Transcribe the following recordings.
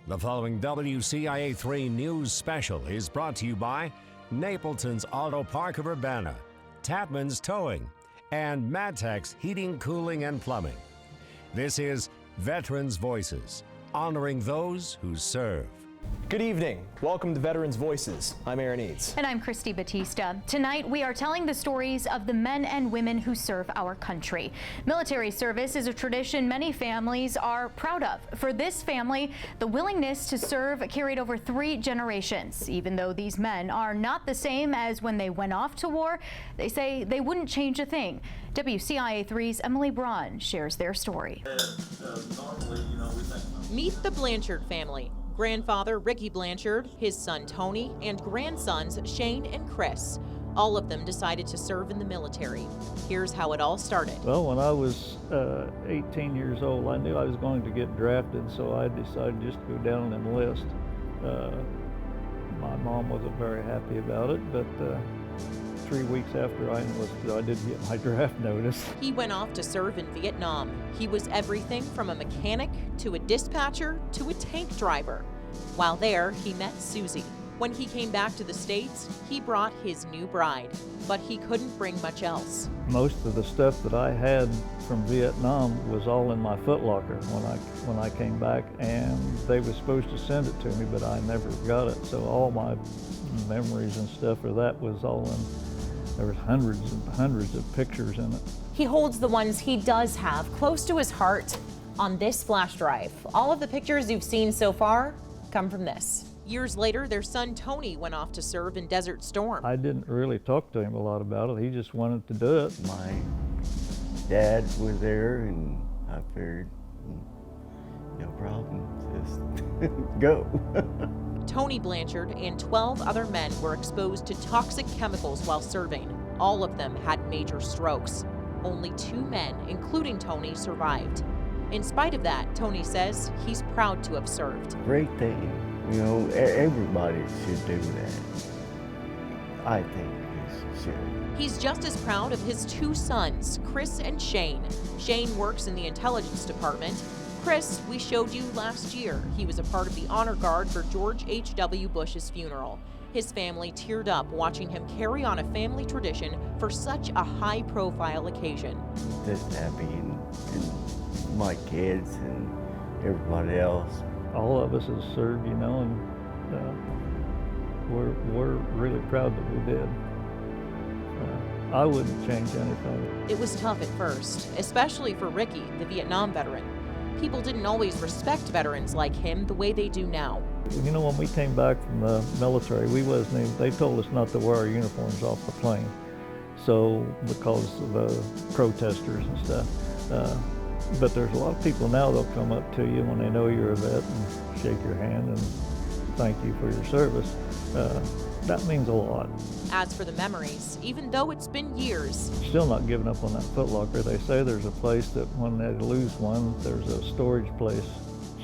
The following WCIA3 News Special is brought to you by Napleton's Auto Park of Urbana, Tatman's Towing, and Madtex Heating, Cooling, and Plumbing. This is Veterans Voices, honoring those who serve. Good evening. Welcome to Veterans Voices. I'm Aaron Eads. And I'm Christy Batista. Tonight, we are telling the stories of the men and women who serve our country. Military service is a tradition many families are proud of. For this family, the willingness to serve carried over 3 generations. Even though these men are not the same as when they went off to war, they say they wouldn't change a thing. WCIA3's Emily Braun shares their story. Meet the Blanchard family. Grandfather Ricky Blanchard, his son Tony, and grandsons Shane and Chris. All of them decided to serve in the military. Here's how it all started. Well, when I was 18 years old, I knew I was going to get drafted, so I decided just to go down and enlist. My mom wasn't very happy about it, but 3 weeks after I enlisted, I did get my draft notice. He went off to serve in Vietnam. He was everything from a mechanic to a dispatcher to a tank driver. While there, he met Susie. When he came back to the States, he brought his new bride, but he couldn't bring much else. Most of the stuff that I had from Vietnam was all in my footlocker when I came back, and they were supposed to send it to me, but I never got it. So all my memories and stuff of that was all in. There was hundreds and hundreds of pictures in it. He holds the ones he does have close to his heart on this flash drive. All of the pictures you've seen so far come from this. Years later, their son Tony went off to serve in Desert Storm. I didn't really talk to him a lot about it. He just wanted to do it. My dad was there, and I figured, no problem, just go. Tony Blanchard and 12 other men were exposed to toxic chemicals while serving. All of them had major strokes. Only 2 men, including Tony, survived. In spite of that, Tony says he's proud to have served. Great thing, you know, everybody should do that. I think it should. He's just as proud of his 2 sons, Chris and Shane. Shane works in the intelligence department. Chris, we showed you last year. He was a part of the honor guard for George H.W. Bush's funeral. His family teared up watching him carry on a family tradition for such a high-profile occasion. Just happy, and my kids and everybody else. All of us have served, you know, and we're really proud that we did. I wouldn't change anything. It was tough at first, especially for Ricky, the Vietnam veteran. People didn't always respect veterans like him the way they do now. You know, when we came back from the military, they told us not to wear our uniforms off the plane. So, because of the protesters and stuff. But there's a lot of people now that'll come up to you when they know you're a vet and shake your hand and thank you for your service. That means a lot. As for the memories, even though it's been years, still not giving up on that footlocker. They say there's a place that when they lose one, there's a storage place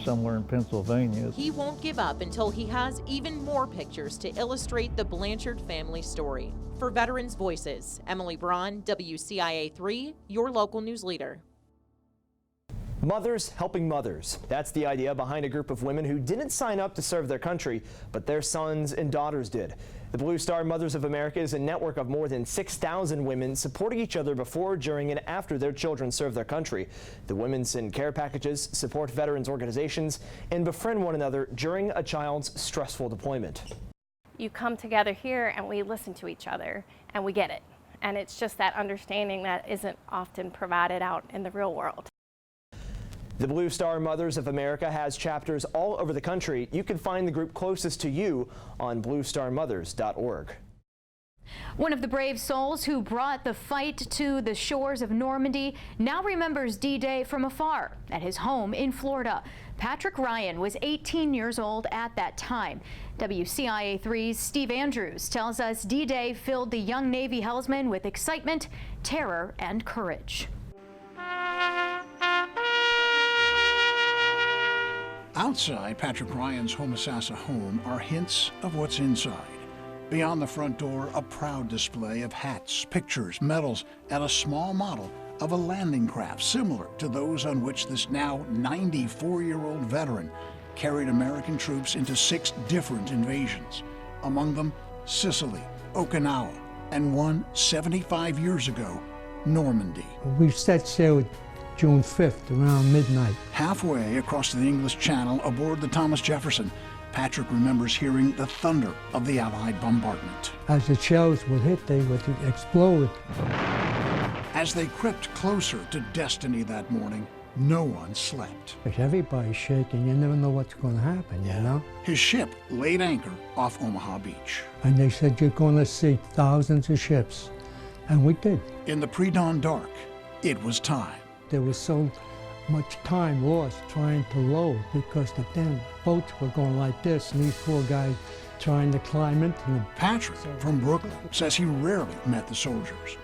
somewhere in Pennsylvania. He won't give up until he has even more pictures to illustrate the Blanchard family story. For Veterans Voices, Emily Braun, WCIA3, your local news leader. Mothers helping mothers. That's the idea behind a group of women who didn't sign up to serve their country, but their sons and daughters did. The Blue Star Mothers of America is a network of more than 6,000 women supporting each other before, during, and after their children serve their country. The women send care packages, support veterans organizations, and befriend one another during a child's stressful deployment. You come together here and we listen to each other and we get it. And it's just that understanding that isn't often provided out in the real world. The Blue Star Mothers of America has chapters all over the country. You can find the group closest to you on bluestarmothers.org. One of the brave souls who brought the fight to the shores of Normandy now remembers D-Day from afar at his home in Florida. Patrick Ryan was 18 years old at that time. WCIA3's Steve Andrews tells us D-Day filled the young Navy helmsman with excitement, terror, and courage. Outside Patrick Ryan's Homosassa home are hints of what's inside. Beyond the front door, a proud display of hats, pictures, medals, and a small model of a landing craft similar to those on which this now 94-year-old veteran carried American troops into 6 different invasions, among them Sicily, Okinawa, and one 75 years ago, Normandy. We set sail June 5th around midnight. Halfway across the English Channel aboard the Thomas Jefferson, Patrick remembers hearing the thunder of the Allied bombardment. As the shells would hit, they would explode. As they crept closer to destiny that morning, no one slept. Everybody's shaking. You never know what's going to happen, you know? His ship laid anchor off Omaha Beach. And they said, you're going to see thousands of ships. And we did. In the pre-dawn dark, it was time. There was so much time lost trying to load because the damn boats were going like this, and these poor guys trying to climb into them. Patrick from Brooklyn says he rarely met the soldiers.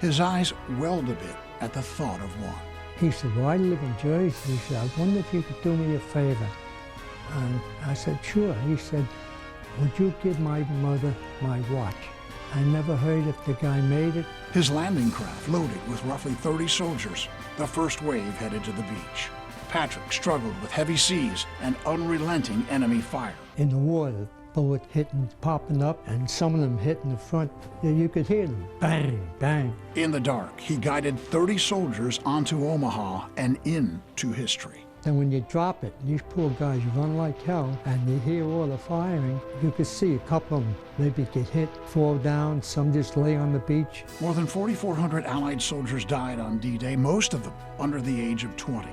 His eyes welled a bit at the thought of one. He said, well, I live in Jersey. He said, I wonder if you could do me a favor. And I said, sure. He said, would you give my mother my watch? I never heard if the guy made it. His landing craft loaded with roughly 30 soldiers. The first wave headed to the beach. Patrick struggled with heavy seas and unrelenting enemy fire. In the water, bullet hitting, popping up, and some of them hitting the front. You could hear them, bang, bang. In the dark, he guided 30 soldiers onto Omaha and into history. And when you drop it, these poor guys run like hell, and you hear all the firing. You could see a couple of them maybe get hit, fall down, some just lay on the beach. More than 4,400 Allied soldiers died on D-Day, most of them under the age of 20.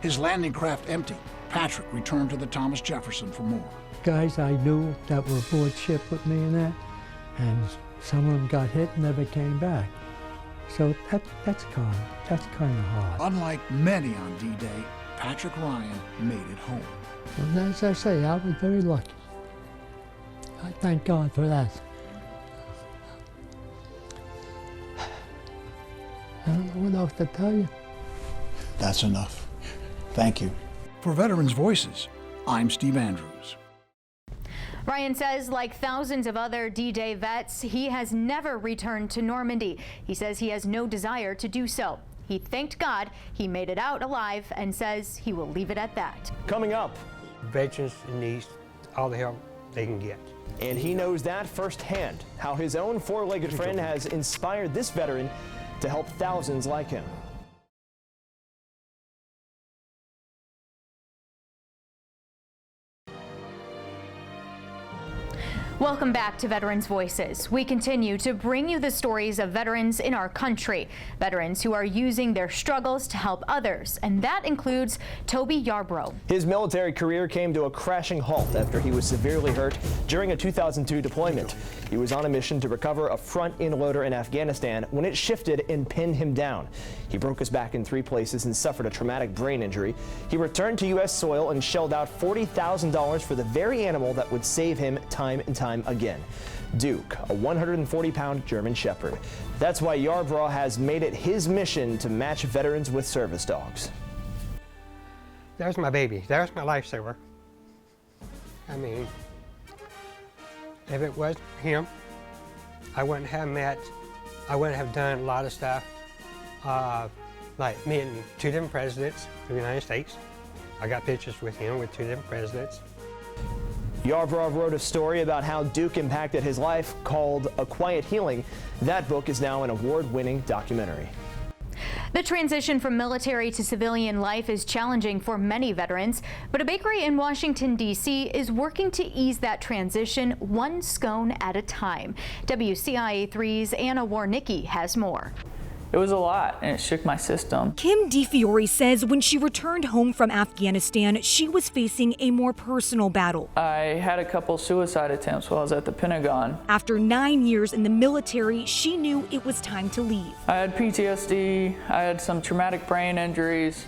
His landing craft empty, Patrick returned to the Thomas Jefferson for more. Guys I knew that were aboard ship with me and that, and some of them got hit and never came back. So that's kind of hard. Unlike many on D-Day, Patrick Ryan made it home. And as I say, I was very lucky. I thank God for that. I don't know what else to tell you. That's enough. Thank you. For Veterans Voices, I'm Steve Andrews. Ryan says, like thousands of other D-Day vets, he has never returned to Normandy. He says he has no desire to do so. He thanked God he made it out alive and says he will leave it at that. Coming up, veterans need all the help they can get. And he knows that firsthand, how his own four-legged friend has inspired this veteran to help thousands like him. Welcome back to Veterans Voices. We continue to bring you the stories of veterans in our country, veterans who are using their struggles to help others, and that includes Toby Yarborough. His military career came to a crashing halt after he was severely hurt during a 2002 deployment. He was on a mission to recover a front end loader in Afghanistan when it shifted and pinned him down. He broke his back in 3 places and suffered a traumatic brain injury. He returned to U.S. soil and shelled out $40,000 for the very animal that would save him time and time again. Duke, a 140-pound German Shepherd. That's why Yarborough has made it his mission to match veterans with service dogs. There's my baby. There's my lifesaver. I mean, if it was him, I wouldn't have met, I wouldn't have done a lot of stuff. Like meeting 2 different presidents of the United States. I got pictures with him with 2 different presidents. Yarborough wrote a story about how Duke impacted his life called A Quiet Healing. That book is now an award-winning documentary. The transition from military to civilian life is challenging for many veterans, but a bakery in Washington, D.C. is working to ease that transition one scone at a time. WCIA3's Anna Warnicki has more. It was a lot, and it shook my system. Kim DeFiore says when she returned home from Afghanistan, she was facing a more personal battle. I had a couple suicide attempts while I was at the Pentagon. After 9 years in the military, she knew it was time to leave. I had PTSD, I had some traumatic brain injuries,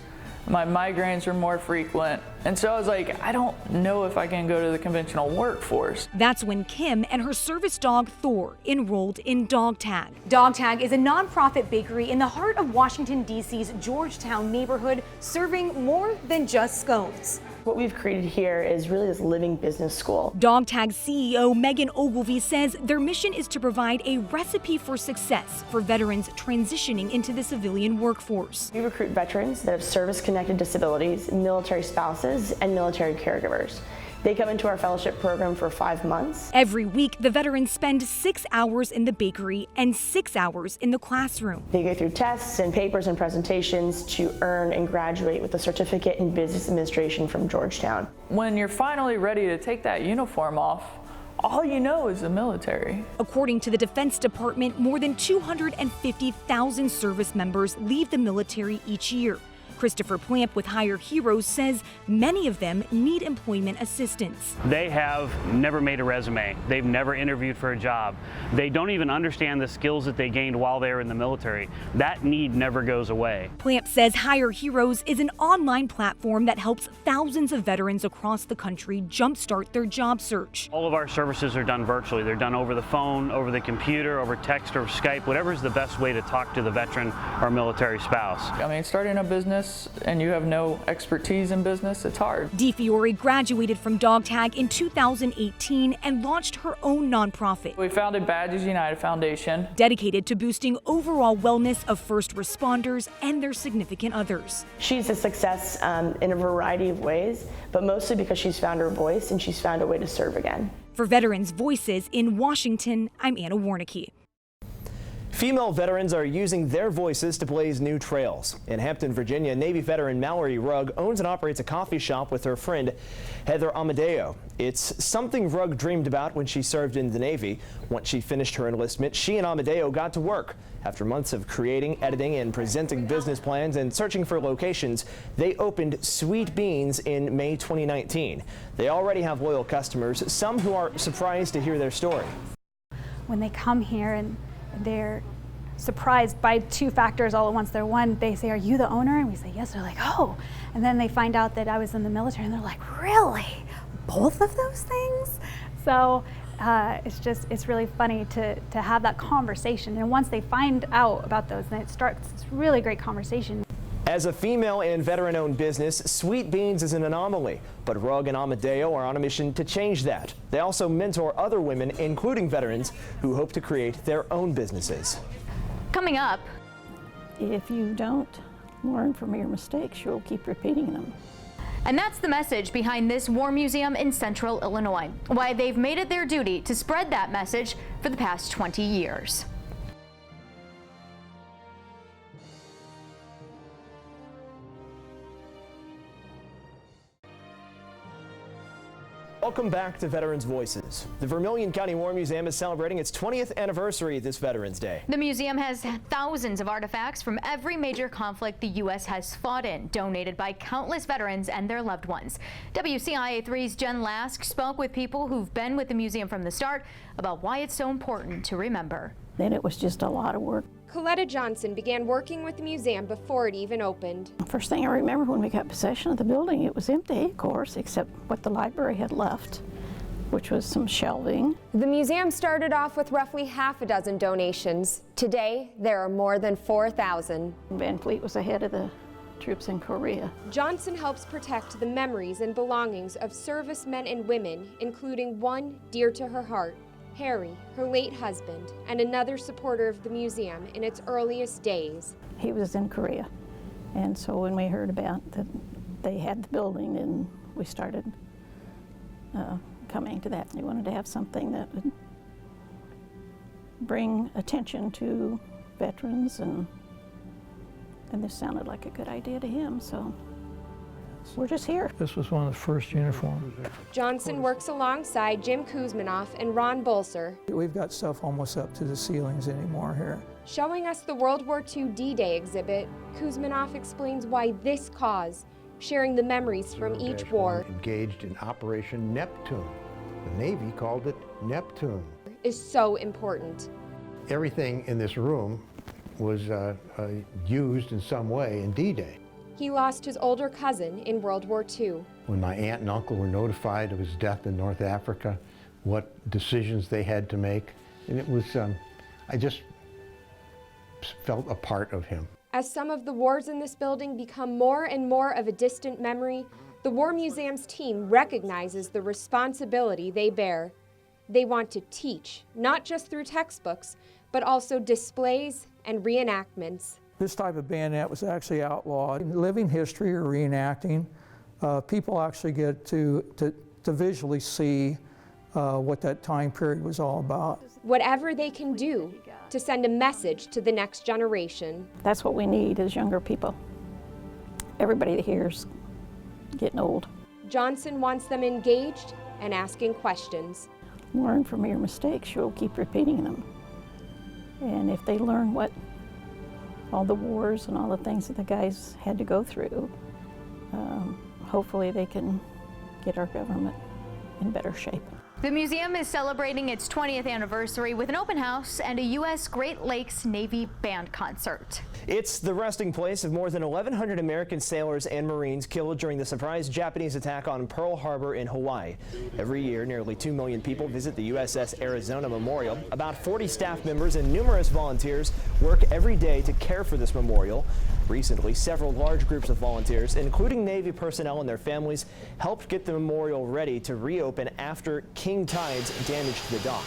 my migraines were more frequent, and so I was like, I don't know if I can go to the conventional workforce. That's when Kim and her service dog Thor enrolled in Dog Tag. Dog Tag is a nonprofit bakery in the heart of Washington, D.C.'s Georgetown neighborhood, serving more than just scones. What we've created here is really this living business school. DogTag CEO Megan Ogilvie says their mission is to provide a recipe for success for veterans transitioning into the civilian workforce. We recruit veterans that have service-connected disabilities, military spouses, and military caregivers. They come into our fellowship program for 5 months. Every week, the veterans spend 6 hours in the bakery and 6 hours in the classroom. They go through tests and papers and presentations to earn and graduate with a certificate in business administration from Georgetown. When you're finally ready to take that uniform off, all you know is the military. According to the Defense Department, more than 250,000 service members leave the military each year. Christopher Plamp with Hire Heroes says many of them need employment assistance. They have never made a resume. They've never interviewed for a job. They don't even understand the skills that they gained while they were in the military. That need never goes away. Plamp says Hire Heroes is an online platform that helps thousands of veterans across the country jumpstart their job search. All of our services are done virtually. They're done over the phone, over the computer, over text or Skype, whatever is the best way to talk to the veteran or military spouse. I mean, starting a business and you have no expertise in business, it's hard. DeFiore graduated from DogTag in 2018 and launched her own nonprofit. We founded Badges United Foundation, dedicated to boosting overall wellness of first responders and their significant others. She's a success in a variety of ways, but mostly because she's found her voice and she's found a way to serve again. For Veterans Voices in Washington, I'm Anna Warnicki. Female veterans are using their voices to blaze new trails. In Hampton, Virginia, Navy veteran Mallory Rugg owns and operates a coffee shop with her friend Heather Amadeo. It's something Rugg dreamed about when she served in the Navy. Once she finished her enlistment, she and Amadeo got to work. After months of creating, editing, and presenting business plans and searching for locations, they opened Sweet Beans in May 2019. They already have loyal customers, some who are surprised to hear their story. When they come here and they're surprised by two factors all at once. They're one, they say, "Are you the owner?" And we say, "Yes." They're like, "Oh." And then they find out that I was in the military and they're like, "Really? Both of those things?" So it's really funny to have that conversation. And once they find out about those, then it starts this really great conversation. As a female and veteran-owned business, Sweet Beans is an anomaly, but Rugg and Amadeo are on a mission to change that. They also mentor other women, including veterans, who hope to create their own businesses. Coming up, if you don't learn from your mistakes, you'll keep repeating them. and that's the message behind this war museum in Central Illinois, why they've made it their duty to spread that message for the past 20 years. Welcome back to Veterans Voices. The Vermilion County War Museum is celebrating its 20th anniversary this Veterans Day. The museum has thousands of artifacts from every major conflict the U.S. has fought in, donated by countless veterans and their loved ones. WCIA3's Jen Lask spoke with people who've been with the museum from the start about why it's so important to remember. Then it was just a lot of work. Coletta Johnson began working with the museum before it even opened. First thing I remember when we got possession of the building, it was empty, of course, except what the library had left, which was some shelving. The museum started off with roughly half a dozen donations. Today, there are more than 4,000. Van Fleet was ahead of the troops in Korea. Johnson helps protect the memories and belongings of servicemen and women, including one dear to her heart, Harry, her late husband, and another supporter of the museum in its earliest days. He was in Korea, and so when we heard about that they had the building, then we started coming to that. We wanted to have something that would bring attention to veterans, and this sounded like a good idea to him, so we're just here. This was one of the first uniforms. Johnson works alongside Jim Kuzminoff and Ron Bolser. We've got stuff almost up to the ceilings anymore here. Showing us the World War II D-Day exhibit, Kuzminoff explains why this cause, sharing the memories from each war, engaged in Operation Neptune. The Navy called it Neptune. Is so important. Everything in this room was used in some way in D-Day. He lost his older cousin in World War II. When my aunt and uncle were notified of his death in North Africa, what decisions they had to make, and it was, I just felt a part of him. As some of the wars in this building become more and more of a distant memory, The War Museum's team recognizes the responsibility they bear. They want to teach, not just through textbooks, but also displays and reenactments. This type of bayonet was actually outlawed. In living history or reenacting, people actually get to visually see what that time period was all about. Whatever they can do to send a message to the next generation. That's what we need as younger people. Everybody here's getting old. Johnson wants them engaged and asking questions. Learn from your mistakes, you'll keep repeating them. And if they learn what all the wars and all the things that the guys had to go through, hopefully they can get our government in better shape. The museum is celebrating its 20th anniversary with an open house and a U.S. Great Lakes Navy band concert. It's the resting place of more than 1,100 American sailors and Marines killed during the surprise Japanese attack on Pearl Harbor in Hawaii. Every year, nearly 2 million people visit the USS Arizona Memorial. About 40 staff members and numerous volunteers work every day to care for this memorial. Recently, several large groups of volunteers, including Navy personnel and their families, helped get the memorial ready to reopen after king tides damaged the dock.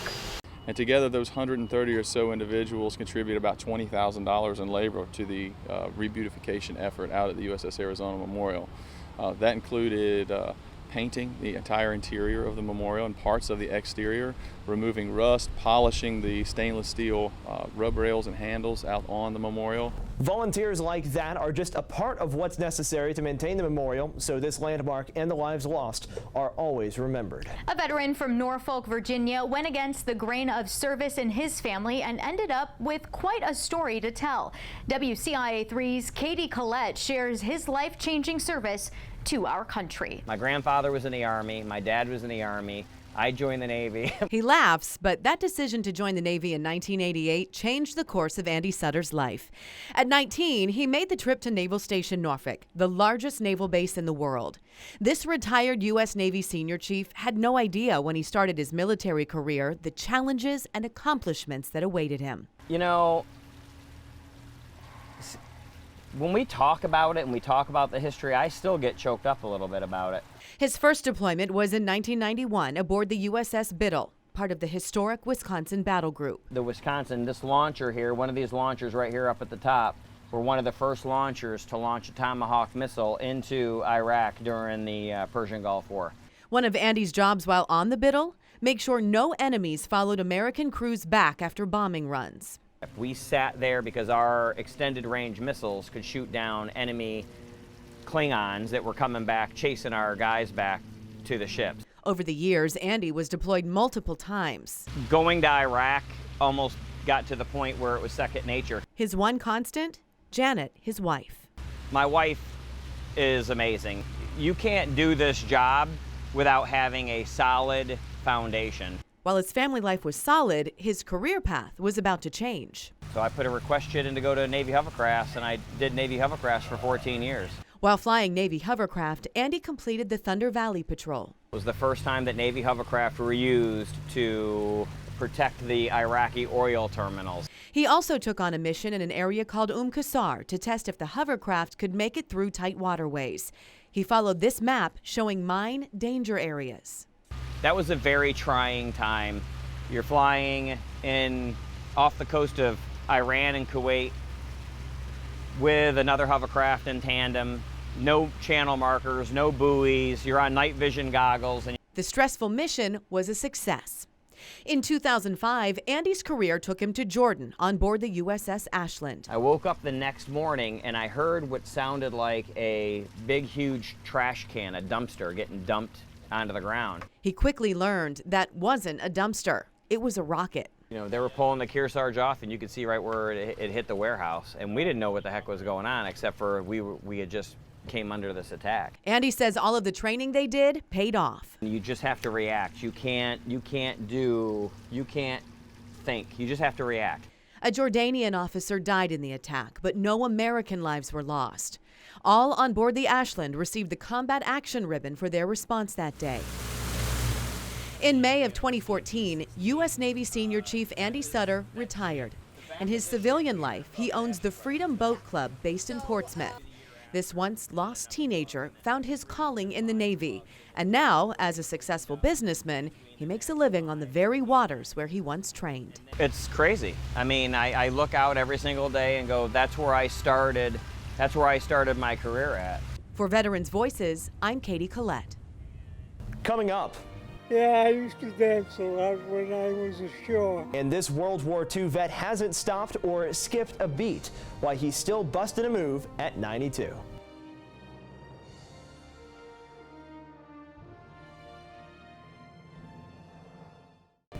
And together, those 130 or so individuals contribute about $20,000 in labor to the rebeautification effort out at the USS Arizona Memorial. That included painting the entire interior of the memorial and parts of the exterior, removing rust, polishing the stainless steel rub rails and handles out on the memorial. Volunteers like that are just a part of what's necessary to maintain the memorial, so this landmark and the lives lost are always remembered. A veteran from Norfolk, Virginia went against the grain of service in his family and ended up with quite a story to tell. WCIA3's Katie Collette shares his life-changing service to our country. My grandfather was in the Army, my dad was in the Army, I joined the Navy. He laughs, but that decision to join the Navy in 1988 changed the course of Andy Sutter's life. At 19, he made the trip to Naval Station Norfolk, the largest naval base in the world. This retired U.S. Navy senior chief had no idea when he started his military career the challenges and accomplishments that awaited him. You know, when we talk about it and we talk about the history, I still get choked up a little bit about it. His first deployment was in 1991 aboard the USS Biddle, part of the historic Wisconsin Battle Group. The Wisconsin, this launcher here, one of these launchers right here up at the top, were one of the first launchers to launch a Tomahawk missile into Iraq during the Persian Gulf War. One of Andy's jobs while on the Biddle, make sure no enemies followed American crews back after bombing runs. We sat there because our extended range missiles could shoot down enemy Klingons that were coming back, chasing our guys back to the ships. Over the years, Andy was deployed multiple times. Going to Iraq almost got to the point where it was second nature. His one constant? Janet, his wife. My wife is amazing. You can't do this job without having a solid foundation. While his family life was solid, his career path was about to change. So I put a request sheet in to go to Navy hovercrafts, and I did Navy hovercrafts for 14 years. While flying Navy hovercraft, Andy completed the Thunder Valley Patrol. It was the first time that Navy hovercraft were used to protect the Iraqi oil terminals. He also took on a mission in an area called Qasr to test if the hovercraft could make it through tight waterways. He followed this map showing mine danger areas. That was a very trying time. You're flying off the coast of Iran and Kuwait with another hovercraft in tandem, no channel markers, no buoys, you're on night vision goggles. The stressful mission was a success. In 2005, Andy's career took him to Jordan on board the USS Ashland. I woke up the next morning and I heard what sounded like a big, huge trash can, a dumpster, getting dumped onto the ground. He quickly learned that wasn't a dumpster. It was a rocket. You know, they were pulling the Kearsarge off and you could see right where it hit the warehouse. And we didn't know what the heck was going on except for we had just came under this attack. Andy says all of the training they did paid off. You just have to react. You can't think. You just have to react. A Jordanian officer died in the attack, but no American lives were lost. All on board the Ashland received the Combat Action Ribbon for their response that day. In May of 2014, U.S. Navy Senior Chief Andy Sutter retired. In his civilian life, he owns the Freedom Boat Club based in Portsmouth. This once lost teenager found his calling in the Navy, and now, as a successful businessman, he makes a living on the very waters where he once trained. It's crazy. I mean, I look out every single day and go, that's where I started my career at. For Veterans Voices, I'm Katie Collette. Coming up. Yeah, I used to dance a lot when I was ashore. And this World War II vet hasn't stopped or skipped a beat, why he's still busting a move at 92.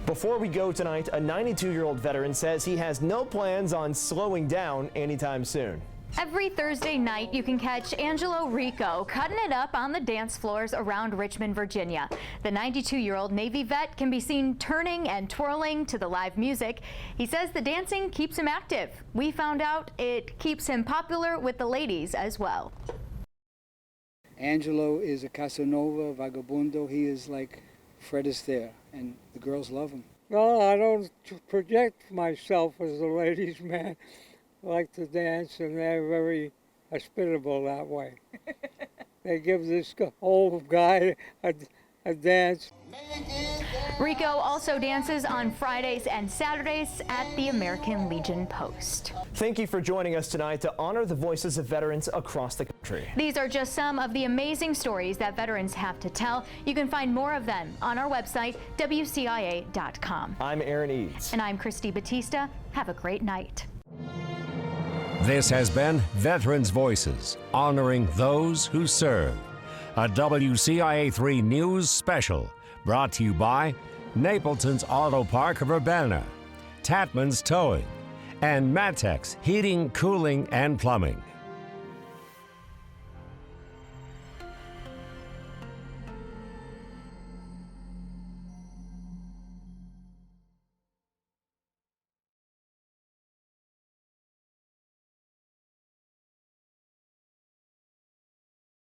Before we go tonight, a 92-year-old veteran says he has no plans on slowing down anytime soon. Every Thursday night, you can catch Angelo Rico cutting it up on the dance floors around Richmond, Virginia. The 92-year-old Navy vet can be seen turning and twirling to the live music. He says the dancing keeps him active. We found out it keeps him popular with the ladies as well. Angelo is a Casanova, vagabundo. He is like Fred Astaire, and the girls love him. No, I don't project myself as a ladies' man. I like to dance, and they're very hospitable that way. They give this old guy a dance. Rico also dances on Fridays and Saturdays at the American Legion Post. Thank you for joining us tonight to honor the voices of veterans across the country. These are just some of the amazing stories that veterans have to tell. You can find more of them on our website, WCIA.com. I'm Aaron Eads. And I'm Christy Batista. Have a great night. This has been Veterans Voices, honoring those who serve. A WCIA3 News Special, brought to you by Napleton's Auto Park of Urbana, Tatman's Towing, and Matex Heating, Cooling, and Plumbing.